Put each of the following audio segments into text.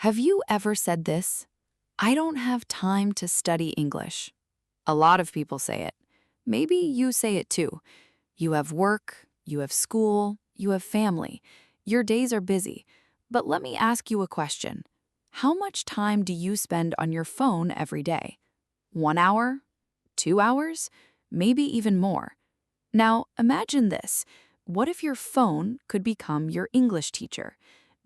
Have you ever said this? I don't have time to study English. A lot of people say it. Maybe you say it too. You have work, you have school, you have family. Your days are busy. But let me ask you a question. How much time do you spend on your phone every day? 1 hour? 2 hours? Maybe even more. Now, imagine this. What if your phone could become your English teacher?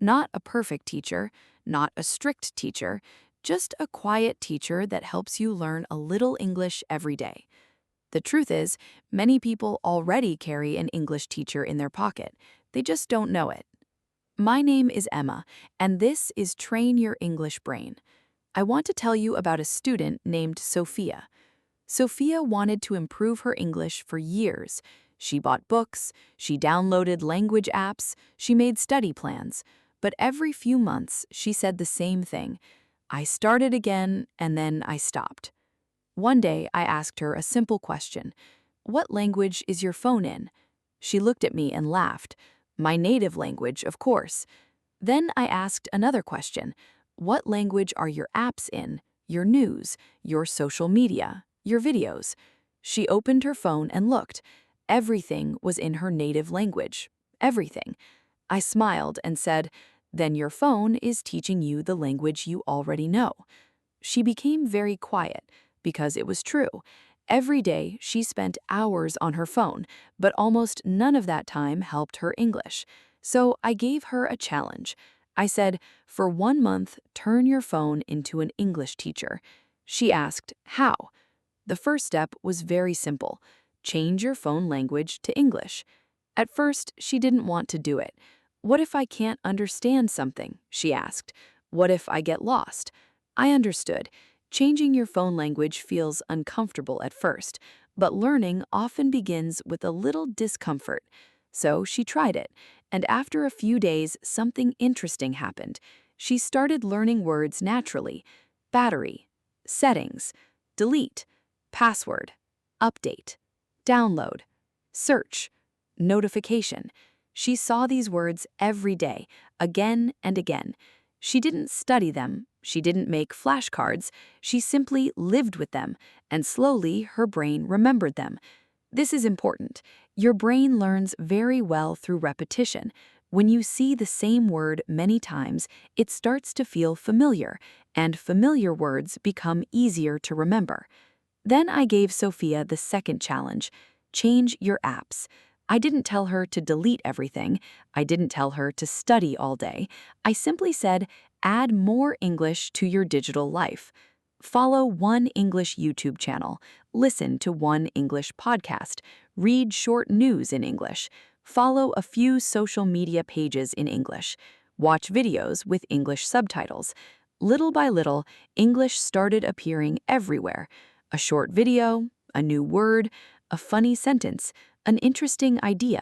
Not a perfect teacher, not a strict teacher, just a quiet teacher that helps you learn a little English every day. The truth is, many people already carry an English teacher in their pocket. They just don't know it. My name is Emma, and this is Train Your English Brain. I want to tell you about a student named Sofia. Sofia wanted to improve her English for years. She bought books, she downloaded language apps, she made study plans. But every few months, she said the same thing. I started again, and then I stopped. One day, I asked her a simple question. What language is your phone in? She looked at me and laughed. My native language, of course. Then I asked another question. What language are your apps in? Your news, your social media, your videos? She opened her phone and looked. Everything was in her native language. Everything. I smiled and said, then your phone is teaching you the language you already know. She became very quiet because it was true. Every day she spent hours on her phone, but almost none of that time helped her English. So I gave her a challenge. I said, for 1 month, turn your phone into an English teacher. She asked, how? The first step was very simple. Change your phone language to English. At first, she didn't want to do it. What if I can't understand something? She asked. What if I get lost? I understood. Changing your phone language feels uncomfortable at first, but learning often begins with a little discomfort. So she tried it, and after a few days, something interesting happened. She started learning words naturally. Battery, settings, delete, password, update, download, search, notification. She saw these words every day, again and again. She didn't study them, she didn't make flashcards, she simply lived with them, and slowly her brain remembered them. This is important. Your brain learns very well through repetition. When you see the same word many times, it starts to feel familiar, and familiar words become easier to remember. Then I gave Sofia the second challenge. Change your apps. I didn't tell her to delete everything. I didn't tell her to study all day. I simply said, add more English to your digital life. Follow one English YouTube channel. Listen to one English podcast. Read short news in English. Follow a few social media pages in English. Watch videos with English subtitles. Little by little, English started appearing everywhere. A short video, a new word, a funny sentence, an interesting idea.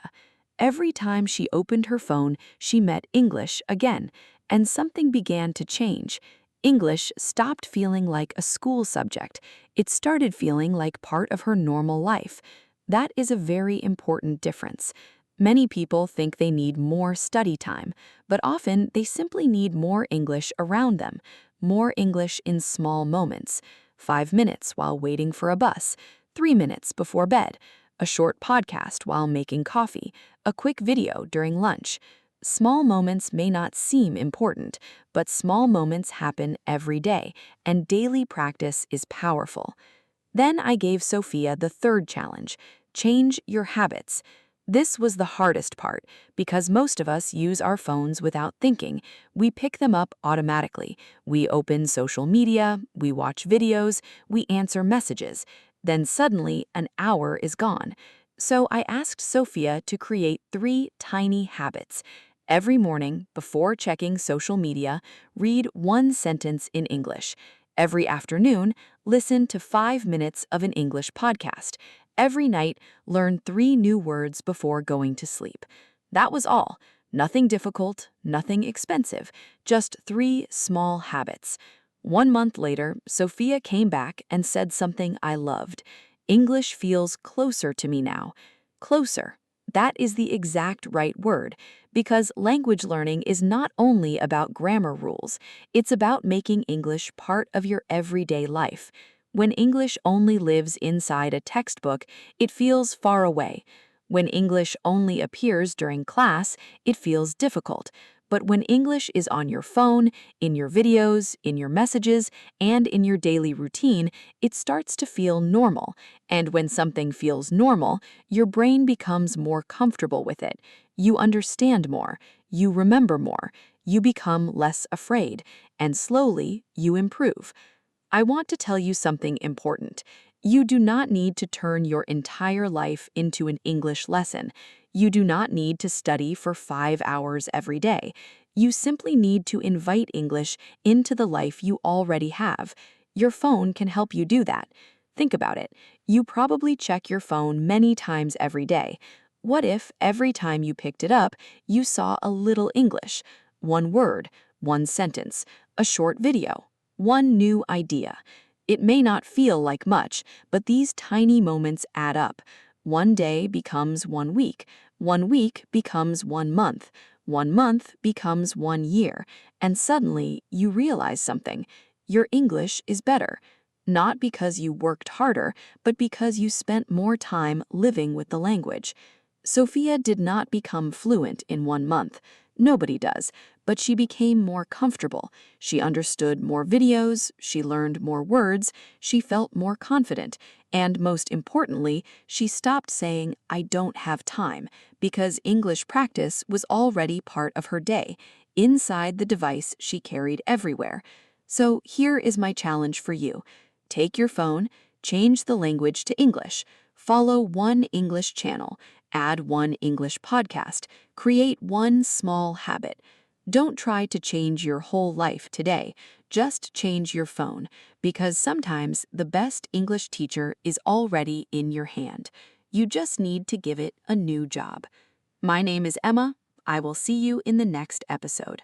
Every time she opened her phone, she met English again, and something began to change. English stopped feeling like a school subject. It started feeling like part of her normal life. That is a very important difference. Many people think they need more study time, but often they simply need more English around them, more English in small moments. 5 minutes while waiting for a bus, 3 minutes before bed, a short podcast while making coffee, a quick video during lunch. Small moments may not seem important, but small moments happen every day, and daily practice is powerful. Then I gave Sofia the third challenge, change your habits. This was the hardest part, because most of us use our phones without thinking. We pick them up automatically. We open social media, we watch videos, we answer messages. Then suddenly, an hour is gone. So I asked Sofia to create 3 tiny habits. Every morning, before checking social media, read one sentence in English. Every afternoon, listen to 5 minutes of an English podcast. Every night, learn 3 new words before going to sleep. That was all. Nothing difficult, nothing expensive, just 3 small habits. 1 month later, Sofia came back and said something I loved. English feels closer to me now. Closer. That is the exact right word, because language learning is not only about grammar rules, it's about making English part of your everyday life. When English only lives inside a textbook, it feels far away. When English only appears during class, it feels difficult. But when English is on your phone, in your videos, in your messages, and in your daily routine, it starts to feel normal. And when something feels normal, your brain becomes more comfortable with it. You understand more, you remember more, you become less afraid, and slowly you improve. I want to tell you something important. You do not need to turn your entire life into an English lesson. You do not need to study for 5 hours every day. You simply need to invite English into the life you already have. Your phone can help you do that. Think about it. You probably check your phone many times every day. What if every time you picked it up, you saw a little English? One word, one sentence, a short video, one new idea. It may not feel like much, but these tiny moments add up. One day becomes 1 week. 1 week becomes 1 month. 1 month becomes 1 year. And suddenly you realize something. Your English is better. Not because you worked harder, but because you spent more time living with the language. Sophia did not become fluent in 1 month. Nobody does, but she became more comfortable. She understood more videos, she learned more words, she felt more confident, and most importantly, she stopped saying, "I don't have time," because English practice was already part of her day, inside the device she carried everywhere. So here is my challenge for you. Take your phone, change the language to English, follow one English channel, add one English podcast, create one small habit. Don't try to change your whole life today. Just change your phone, because sometimes the best English teacher is already in your hand. You just need to give it a new job. My name is Emma. I will see you in the next episode.